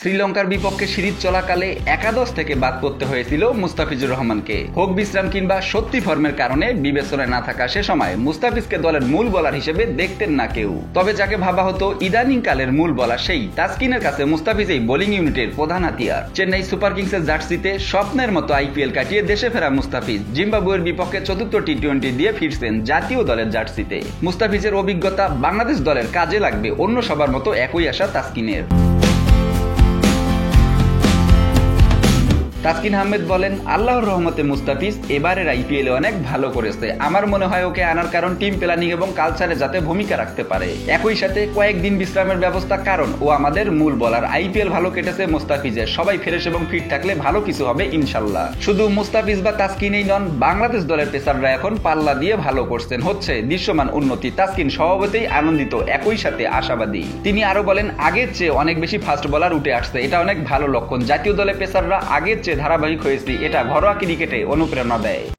শ্রীলঙ্কার বিপক্ষে সিরিজ চলাকালে একাদশ থেকে বাদ পড়তে হয়েছিল মুস্তাফিজুর রহমানকে। হোক বিশ্রাম কিংবা সত্যি ফর্মের কারণে বিবেচনায় না থাকা সে সময় মুস্তাফিজকে দলের মূল বোলার হিসেবে দেখতেন না কেউ। তবে যাকে ভাবা হতো ইদানিং কালের মূল বোলার, সেই তাসকিনের কাছে মুস্তাফিজ এই বোলিং ইউনিটের প্রধান হাতিয়ার। চেন্নাই সুপার কিংসের জার্সিতে স্বপ্নের মতো আইপিএল কাটিয়ে দেশে ফেরা মুস্তাফিজ জিম্বাবুয়ের বিপক্ষে চতুর্থ টি-20 দিয়ে ফিরছেন জাতীয় দলের জার্সিতে। মুস্তাফিজের অভিজ্ঞতা বাংলাদেশ দলের কাজে লাগবে, অন্য সবার মতো একই আশা তাসকিনের। তাসকিন আহমেদ বলেন, আল্লাহর রহমতে মুস্তাফিজ এবারের আইপিএলে অনেক ভালো করেছে। আমার মনে হয় ওকে আনার কারণ টিম প্ল্যানিং এবং কালচারে যাতে ভূমিকা রাখতে পারে। একই সাথে কয়েকদিন বিশ্রামের ব্যবস্থা, কারণ ও আমাদের মূল বোলার। আইপিএল ভালো কেটেছে মুস্তাফিজের, সবাই ফ্রেশ এবং ফিট থাকলে ভালো কিছু হবে ইনশাল্লাহ। শুধু মুস্তাফিজ বা তাসকিনই নন, বাংলাদেশ দলের পেসাররা এখন পাল্লা দিয়ে ভালো করছেন, হচ্ছে দৃশ্যমান উন্নতি। তাসকিন স্বভাবতেই আনন্দিত, একই সাথে আশাবাদী। তিনি আরো বলেন, আগের চেয়ে অনেক বেশি ফাস্ট বোলার উঠে আসছে, এটা অনেক ভালো লক্ষণ। জাতীয় দলের পেসাররা আগের চেয়ে ধারাবাহিক হয়েছে, এটা ঘরোয়া ক্রিকেটে অনুপ্রেরণা দেয়।